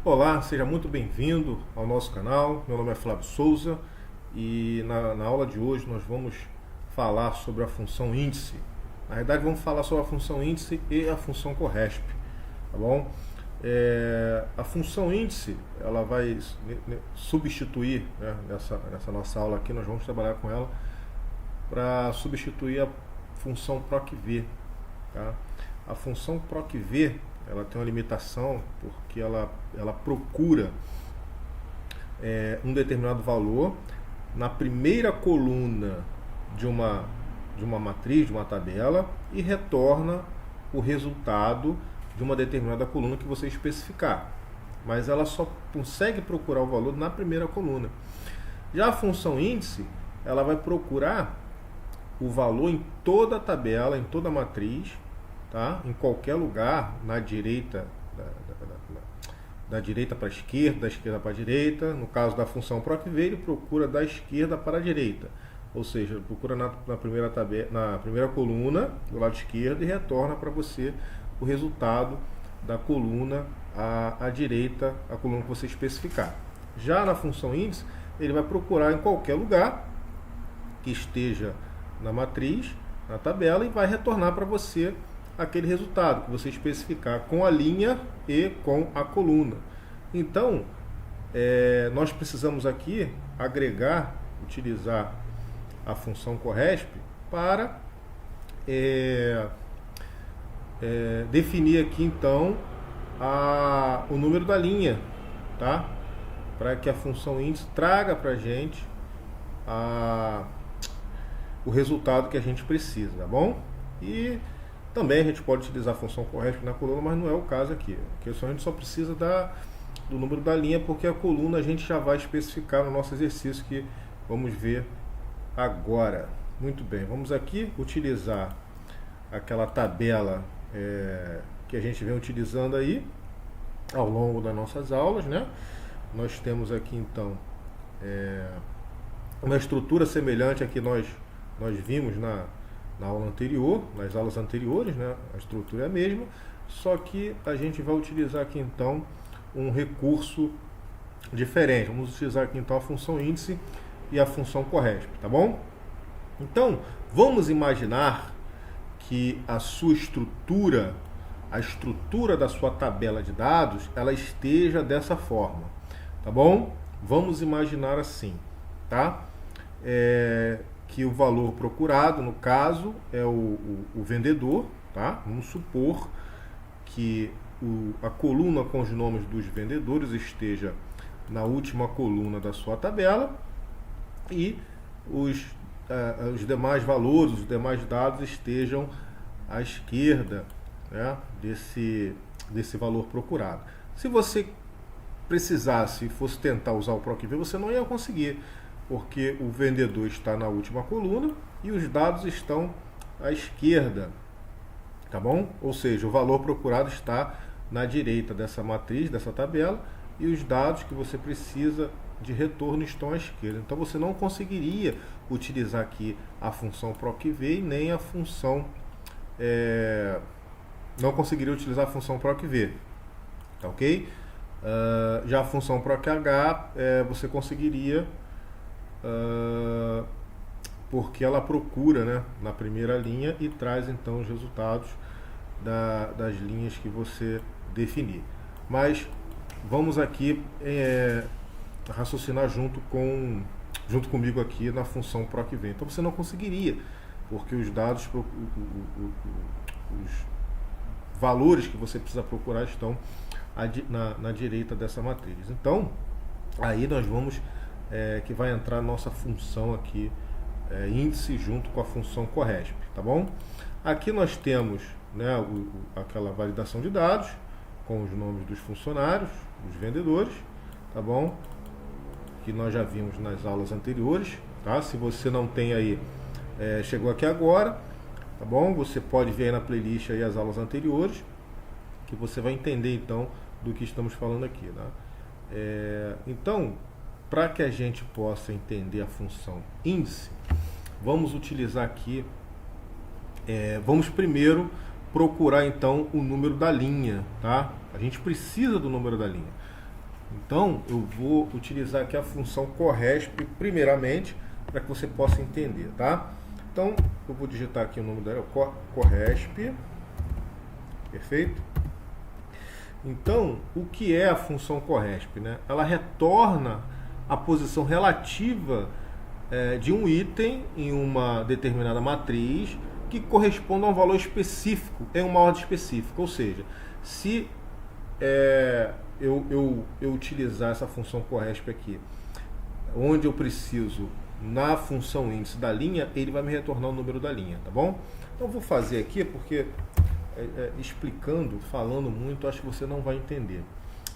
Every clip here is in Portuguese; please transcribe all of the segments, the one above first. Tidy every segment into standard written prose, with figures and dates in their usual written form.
Olá, seja muito bem-vindo ao nosso canal. Meu nome é Flávio Souza e na aula de hoje nós vamos falar sobre a função índice. Na verdade, vamos falar sobre a função índice e a função corresp, tá bom? A função índice ela vai substituir, né, nessa nossa aula aqui, nós vamos trabalhar com ela para substituir a função procv, tá? A função procv ela tem uma limitação porque ela procura um determinado valor na primeira coluna de uma matriz, de uma tabela, e retorna o resultado de uma determinada coluna que você especificar. Mas ela só consegue procurar o valor na primeira coluna. Já a função índice, ela vai procurar o valor em toda a tabela, em toda a matriz, tá? Em qualquer lugar, na direita, da direita para a esquerda, da esquerda para a direita. No caso da função procv, ele procura da esquerda para a direita, ou seja, ele procura na primeira coluna do lado esquerdo e retorna para você o resultado da coluna à direita, a coluna que você especificar. Já na função índice, ele vai procurar em qualquer lugar que esteja na matriz, na tabela, e vai retornar para você aquele resultado que você especificar com a linha e com a coluna. Então, nós precisamos aqui agregar, utilizar a função corresp para definir aqui então o número da linha, tá? Para que a função índice traga para a gente o resultado que a gente precisa, tá bom? E também a gente pode utilizar a função corresp na coluna, mas não é o caso aqui. A gente só precisa do número da linha, porque a coluna a gente já vai especificar no nosso exercício que vamos ver agora. Muito bem, vamos aqui utilizar aquela tabela que a gente vem utilizando aí ao longo das nossas aulas, né? Nós temos aqui então uma estrutura semelhante a que nós vimos na aula anterior, nas aulas anteriores, né? A estrutura é a mesma, só que a gente vai utilizar aqui então um recurso diferente. Vamos utilizar aqui então a função índice e a função corresp, tá bom? Então, vamos imaginar que a sua estrutura, a estrutura da sua tabela de dados, ela esteja dessa forma, tá bom? Vamos imaginar assim, tá? Que o valor procurado, no caso, é o vendedor, tá? Vamos supor que a coluna com os nomes dos vendedores esteja na última coluna da sua tabela e os demais valores, os demais dados estejam à esquerda, né, desse valor procurado. Se você precisasse e fosse tentar usar o procv, você não ia conseguir, porque o vendedor está na última coluna e os dados estão à esquerda, tá bom? Ou seja, o valor procurado está na direita dessa matriz, dessa tabela, e os dados que você precisa de retorno estão à esquerda. Então você não conseguiria utilizar aqui a função procv e nem a função não conseguiria utilizar a função procv, tá ok? Já a função proch você conseguiria, porque ela procura, né, na primeira linha e traz então os resultados das linhas que você definir. Mas vamos aqui raciocinar junto comigo aqui na função procv. Então você não conseguiria, porque os dados, os valores que você precisa procurar estão na direita dessa matriz. Então, aí nós vamos que vai entrar a nossa função aqui, índice, junto com a função corresp, tá bom? Aqui nós temos, né, aquela validação de dados com os nomes dos funcionários, dos vendedores, tá bom? Que nós já vimos nas aulas anteriores, tá? Se você não tem aí, chegou aqui agora, tá bom? Você pode ver aí na playlist aí as aulas anteriores, que você vai entender então do que estamos falando aqui, tá? Então, para que a gente possa entender a função índice, vamos utilizar aqui, vamos primeiro procurar então o número da linha, tá? A gente precisa do número da linha. Então, eu vou utilizar aqui a função corresp primeiramente, para que você possa entender, tá? Então, eu vou digitar aqui o nome dela, corresp, perfeito? Então, o que é a função corresp, né? Ela retorna a posição relativa de um item em uma determinada matriz que corresponde a um valor específico em uma ordem específica. Ou seja, se eu utilizar essa função corresp aqui, onde eu preciso na função índice da linha, ele vai me retornar o número da linha, tá bom? Então eu vou fazer aqui porque explicando, falando muito, acho que você não vai entender.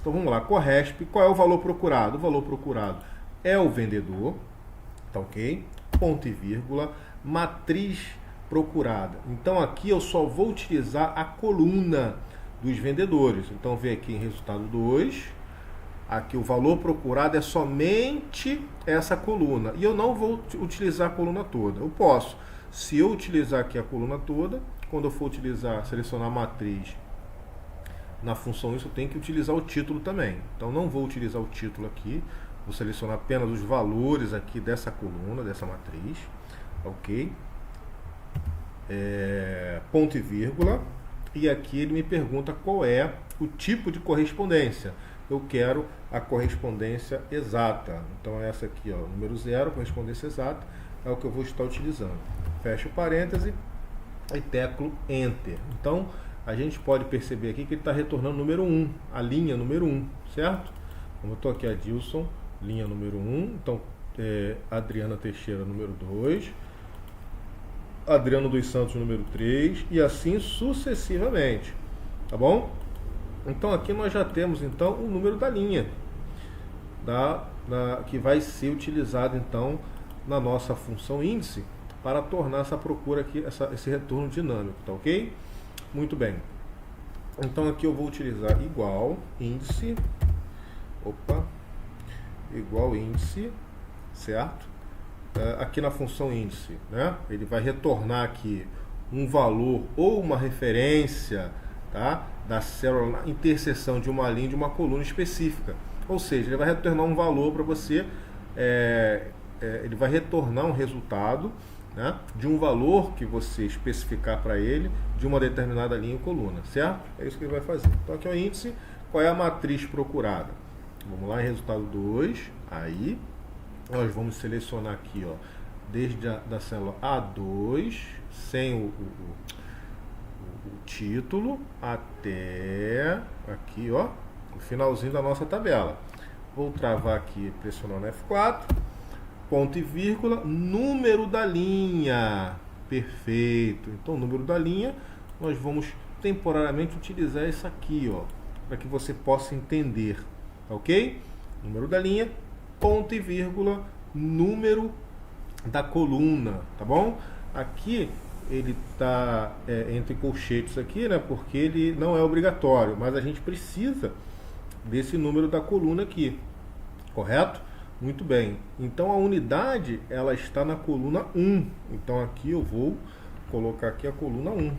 Então vamos lá, corresp, qual é o valor procurado? O valor procurado é o vendedor, tá ok? Ponto e vírgula, matriz procurada. Então aqui eu só vou utilizar a coluna dos vendedores. Então vem aqui em resultado 2, aqui o valor procurado é somente essa coluna. E eu não vou utilizar a coluna toda. Eu posso, se eu utilizar aqui a coluna toda, quando eu for selecionar a matriz na função isso, eu tenho que utilizar o título também. Então não vou utilizar o título aqui, vou selecionar apenas os valores aqui dessa coluna, dessa matriz, ok? Ponto e vírgula, e aqui ele me pergunta qual é o tipo de correspondência. Eu quero a correspondência exata. Então essa aqui, ó, número 0, correspondência exata, é o que eu vou estar utilizando. Fecho o parêntese e teclo Enter. Então a gente pode perceber aqui que ele está retornando o número 1, a linha número 1, certo? Como eu estou aqui, Adilson, linha número 1, então Adriana Teixeira, número 2, Adriano dos Santos, número 3, e assim sucessivamente, tá bom? Então aqui nós já temos então o número da linha que vai ser utilizado então na nossa função índice para tornar essa procura aqui, esse retorno dinâmico, tá ok? Muito bem. Então aqui eu vou utilizar igual índice, igual índice, certo? Aqui na função índice, né? Ele vai retornar aqui um valor ou uma referência, tá? Da célula na interseção de uma linha e de uma coluna específica. Ou seja, ele vai retornar um valor para você, ele vai retornar um resultado, né, de um valor que você especificar para ele de uma determinada linha ou coluna, certo? É isso que ele vai fazer. Então aqui é o índice, qual é a matriz procurada? Vamos lá em resultado 2, aí nós vamos selecionar aqui, ó, desde da célula A2, sem o título, até aqui, ó, o finalzinho da nossa tabela. Vou travar aqui pressionando F4, ponto e vírgula, número da linha. Perfeito. Então, o número da linha, nós vamos temporariamente utilizar isso aqui, ó, para que você possa entender, ok? Número da linha, ponto e vírgula, número da coluna, tá bom? Aqui ele está entre colchetes aqui, né? Porque ele não é obrigatório, mas a gente precisa desse número da coluna aqui, correto? Muito bem. Então a unidade ela está na coluna 1. Então aqui eu vou colocar aqui a coluna 1.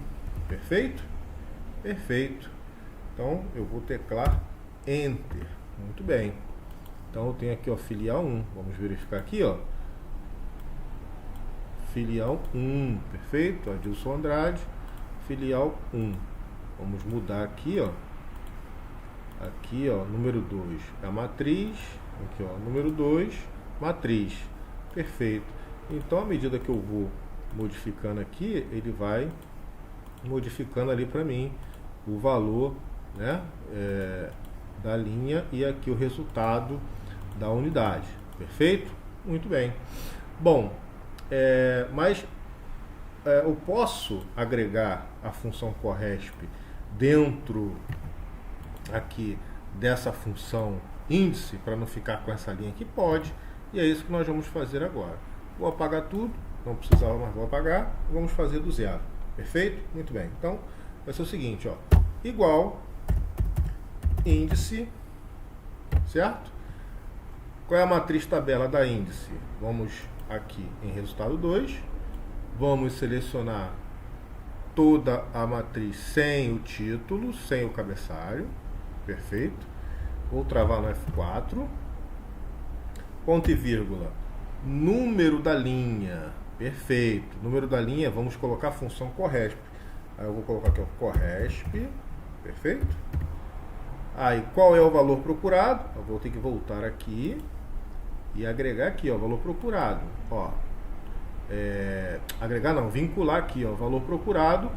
Perfeito? Perfeito. Então eu vou teclar Enter. Muito bem. Então eu tenho aqui, ó, filial 1. Vamos verificar aqui, ó. Filial 1, perfeito? Adilson Andrade, filial 1. Vamos mudar aqui, ó. Aqui, ó, número 2 é a matriz. Aqui, ó, número 2, matriz. Perfeito. Então, à medida que eu vou modificando aqui, ele vai modificando ali para mim o valor, né, da linha e aqui o resultado da unidade. Perfeito? Muito bem. Bom, mas eu posso agregar a função corresp dentro aqui dessa função índice para não ficar com essa linha aqui? Pode, e é isso que nós vamos fazer agora. Vou apagar tudo, não precisava mais, vou apagar, vamos fazer do zero. Perfeito? Muito bem. Então vai ser o seguinte, ó, igual índice, certo? Qual é a matriz tabela da índice? Vamos aqui em resultado 2, vamos selecionar toda a matriz sem o título, sem o cabeçalho, perfeito. Vou travar no F4. Ponto e vírgula. Número da linha. Perfeito. Número da linha, vamos colocar a função corresp. Aí eu vou colocar aqui o corresp. Perfeito? Aí, qual é o valor procurado? Eu vou ter que voltar aqui e agregar aqui, ó, valor procurado. Ó, agregar não, vincular aqui, ó, valor procurado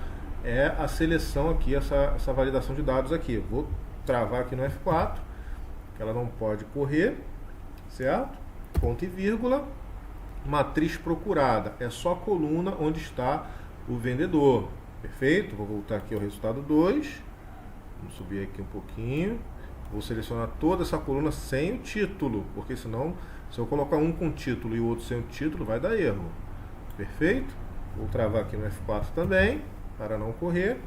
é a seleção aqui, essa validação de dados aqui. Eu vou travar aqui no F4, que ela não pode correr, certo? Ponto e vírgula. Matriz procurada é só a coluna onde está o vendedor. Perfeito? Vou voltar aqui ao resultado 2. Vamos subir aqui um pouquinho. Vou selecionar toda essa coluna sem o título, porque senão, se eu colocar um com título e o outro sem o título, vai dar erro. Perfeito? Vou travar aqui no F4 também, para não correr.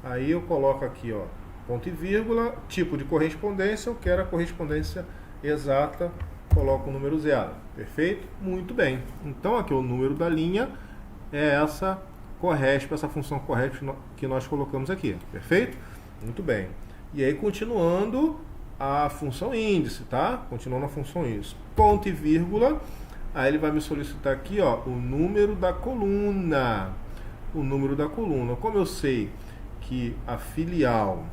Aí eu coloco aqui, ó, ponto e vírgula, tipo de correspondência, eu quero a correspondência exata, coloco o número 0. Perfeito? Muito bem. Então aqui o número da linha é essa corresp, essa função corresp que nós colocamos aqui. Perfeito? Muito bem. E aí, continuando a função índice, tá? Continuando a função índice. Ponto e vírgula. Aí ele vai me solicitar aqui, ó, o número da coluna. O número da coluna. Como eu sei que a filial...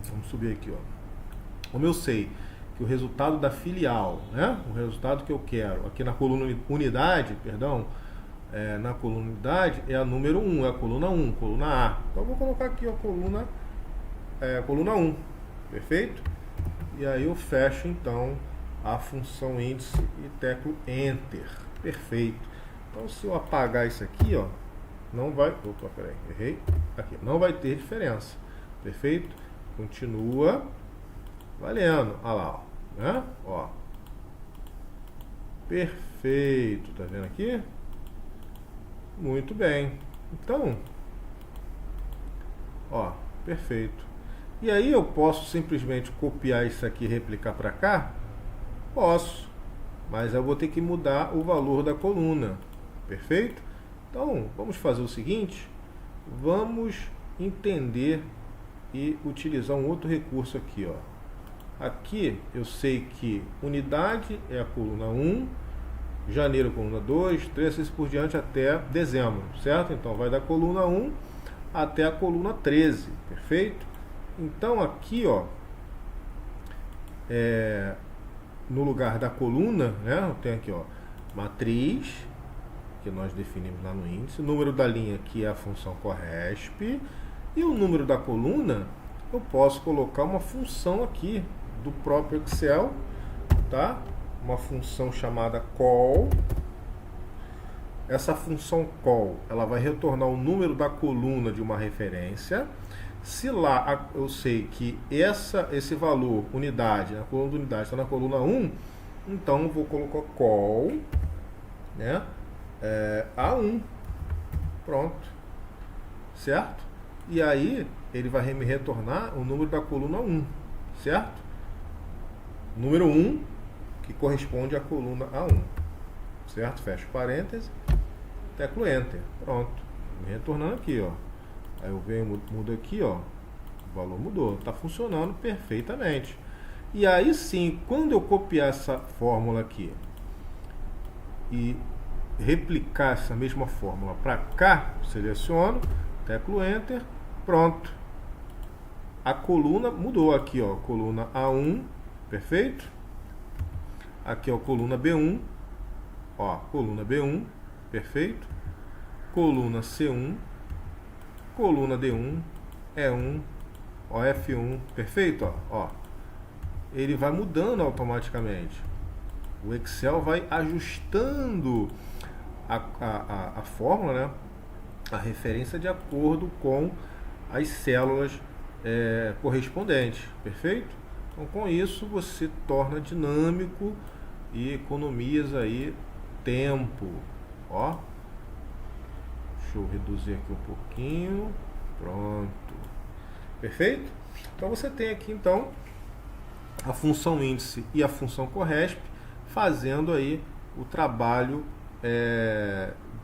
Vamos subir aqui, ó. Como eu sei que o resultado da filial, né? O resultado que eu quero aqui na coluna unidade, perdão, na coluna unidade é a número 1, é a coluna 1, coluna A. Então eu vou colocar aqui, ó, coluna 1, perfeito? E aí eu fecho então a função índice e teclo Enter, perfeito. Então se eu apagar isso aqui, ó, não vai, opa, peraí, errei, aqui, não vai ter diferença, perfeito? Continua valendo, olha lá, ó, né? Ó, perfeito, tá vendo aqui? Muito bem, então, ó, perfeito. E aí eu posso simplesmente copiar isso aqui e replicar para cá? Posso, mas eu vou ter que mudar o valor da coluna, perfeito? Então, vamos fazer o seguinte, vamos entender e utilizar um outro recurso aqui, ó. Aqui eu sei que unidade é a coluna 1, janeiro coluna 2, 3, assim por diante até dezembro, certo? Então vai da coluna 1 até a coluna 13, perfeito? Então aqui, ó, no lugar da coluna, né, eu tenho aqui, ó, matriz, que nós definimos lá no índice, o número da linha, que é a função corresp, e o número da coluna, eu posso colocar uma função aqui do próprio Excel, tá? Uma função chamada call. Essa função call, ela vai retornar o número da coluna de uma referência. Se lá eu sei que esse valor, unidade, na coluna de unidade está na coluna 1, então eu vou colocar call, né, A1. Pronto. Certo? E aí ele vai me retornar o número da coluna 1. Certo? Número 1, que corresponde à coluna A1. Certo? Fecho parênteses, teclo Enter. Pronto. Me retornando aqui, ó. Aí eu venho, mudo aqui, ó, o valor mudou, está funcionando perfeitamente. E aí sim, quando eu copiar essa fórmula aqui e replicar essa mesma fórmula para cá, seleciono, teclo Enter, pronto. A coluna mudou aqui, ó, coluna A1, perfeito? Aqui, ó, coluna B1, ó, coluna B1, perfeito? Coluna C1, coluna D1, E1, ó, F1, perfeito? Ó, ele vai mudando automaticamente. O Excel vai ajustando a fórmula, né? A referência de acordo com as células correspondentes, perfeito? Então, com isso você torna dinâmico e economiza aí tempo, ó. Deixa eu reduzir aqui um pouquinho. Pronto. Perfeito? Então você tem aqui então a função índice e a função corresp fazendo aí o trabalho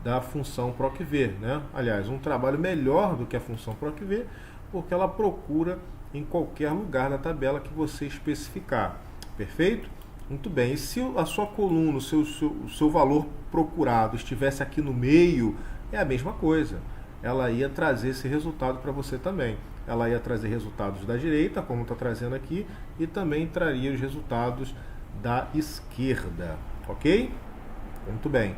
da função procv, né? Aliás, um trabalho melhor do que a função procv, porque ela procura em qualquer lugar da tabela que você especificar. Perfeito? Muito bem. E se a sua coluna, o seu valor procurado estivesse aqui no meio, é a mesma coisa. Ela ia trazer esse resultado para você também. Ela ia trazer resultados da direita, como está trazendo aqui, e também traria os resultados da esquerda. Ok? Muito bem.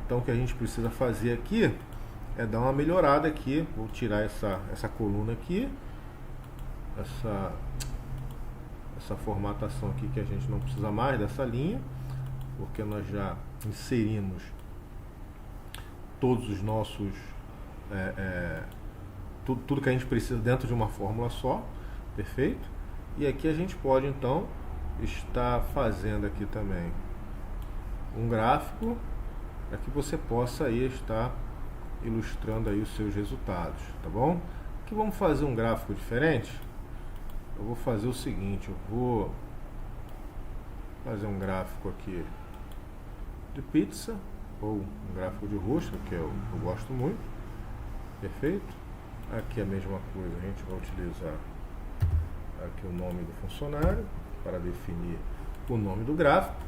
Então o que a gente precisa fazer aqui é dar uma melhorada aqui. Vou tirar essa coluna aqui, essa formatação aqui que a gente não precisa mais dessa linha, porque nós já inserimos todos os nossos tudo que a gente precisa dentro de uma fórmula só. Perfeito? E aqui a gente pode então estar fazendo aqui também um gráfico para que você possa aí estar ilustrando aí os seus resultados, tá bom? Aqui vamos fazer um gráfico diferente. Eu vou fazer o seguinte, eu vou fazer um gráfico aqui de pizza, ou um gráfico de rosto, que eu gosto muito. Perfeito? Aqui a mesma coisa, a gente vai utilizar aqui o nome do funcionário para definir o nome do gráfico.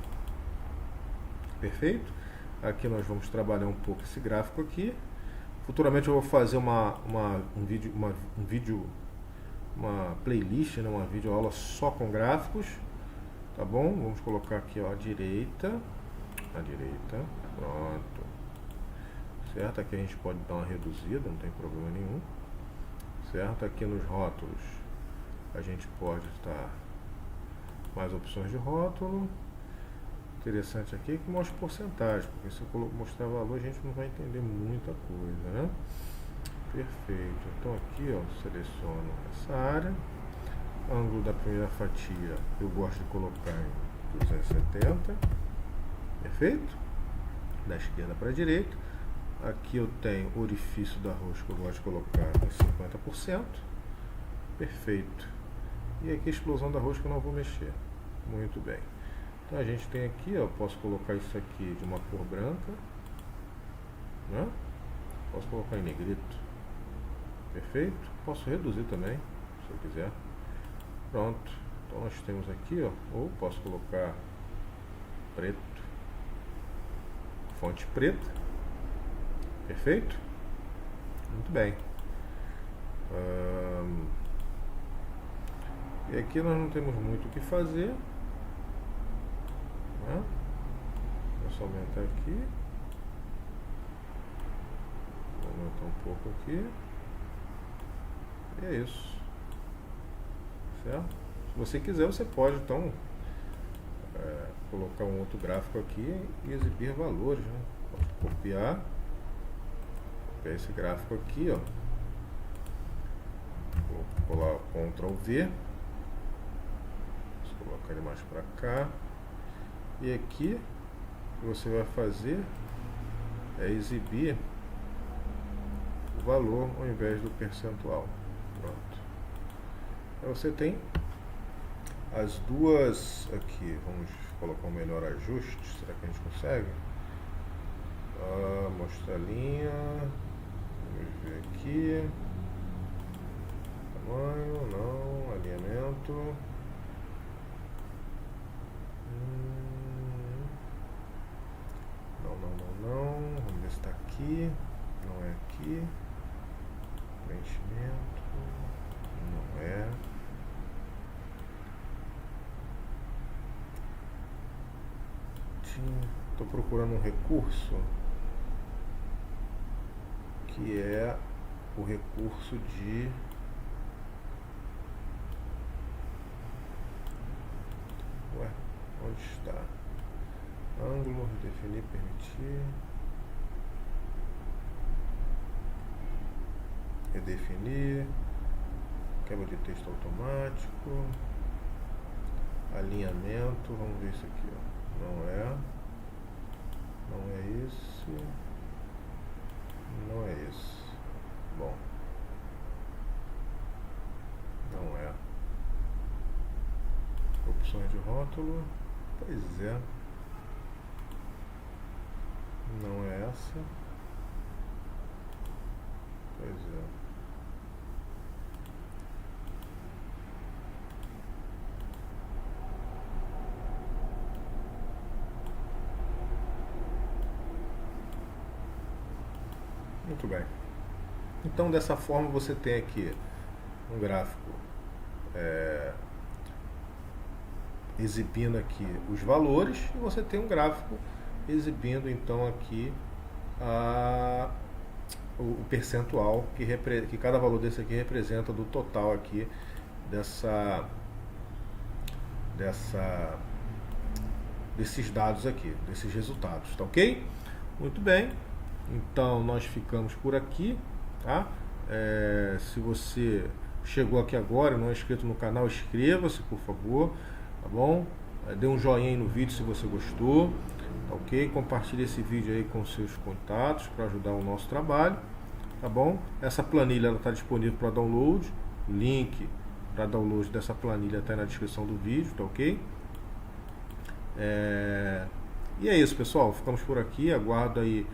Perfeito? Aqui nós vamos trabalhar um pouco esse gráfico aqui. Futuramente eu vou fazer uma playlist, né, uma videoaula só com gráficos, tá bom? Vamos colocar aqui, ó, à direita, pronto, certo? Aqui a gente pode dar uma reduzida, não tem problema nenhum, certo? Aqui nos rótulos a gente pode estar mais opções de rótulo. Interessante aqui que mostra porcentagem, porque se eu mostrar valor a gente não vai entender muita coisa, né? Perfeito. Então aqui, ó, seleciono essa área. Ângulo da primeira fatia eu gosto de colocar em 270. Perfeito? Da esquerda para a direita. Aqui eu tenho o orifício da rosca, eu gosto de colocar em 50%. Perfeito. E aqui a explosão da rosca eu não vou mexer. Muito bem. Então a gente tem aqui, ó, posso colocar isso aqui de uma cor branca, né? Posso colocar em negrito. Perfeito? Posso reduzir também, se eu quiser. Pronto. Então nós temos aqui, ó, ou posso colocar preto, fonte preta. Perfeito? Muito bem. E aqui nós não temos muito o que fazer, né? Vou só aumentar aqui. Vou aumentar um pouco aqui. E é isso. Certo? Se você quiser, você pode então colocar um outro gráfico aqui e exibir valores, né? Pode copiar esse gráfico aqui, ó. Vou colar Ctrl V. Vou colocar ele mais para cá. E aqui o que você vai fazer é exibir o valor ao invés do percentual. Pronto. Aí você tem as duas aqui. Vamos colocar um melhor ajuste. Será que a gente consegue? Mostrar a linha. Vamos ver aqui. Tamanho, não. Alinhamento. Não. Vamos ver se está aqui. Não é aqui. Preenchimento. Não é. Estou procurando um recurso que é o recurso de onde está? Ângulo, definir, permitir, redefinir, quebra de texto automático, alinhamento, vamos ver isso aqui, ó. Não é esse, não é esse, bom, não é. Opções de rótulo, pois é, não é essa, pois é. Muito bem. Então, dessa forma, você tem aqui um gráfico exibindo aqui os valores e você tem um gráfico exibindo então aqui o percentual que cada valor desse aqui representa do total aqui desses dados aqui, desses resultados, tá ok? Muito bem, então nós ficamos por aqui, tá? Se você chegou aqui agora e não é inscrito no canal, inscreva-se, por favor, tá bom? Dê um joinha aí no vídeo se você gostou, tá ok? Compartilhe esse vídeo aí com seus contatos para ajudar o nosso trabalho, tá bom? Essa planilha está disponível para download, o link para download dessa planilha está na descrição do vídeo, tá ok? E é isso, pessoal, ficamos por aqui, aguardo aí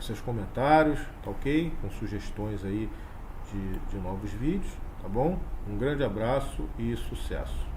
seus comentários, tá ok? Com sugestões aí de novos vídeos, tá bom? Um grande abraço e sucesso!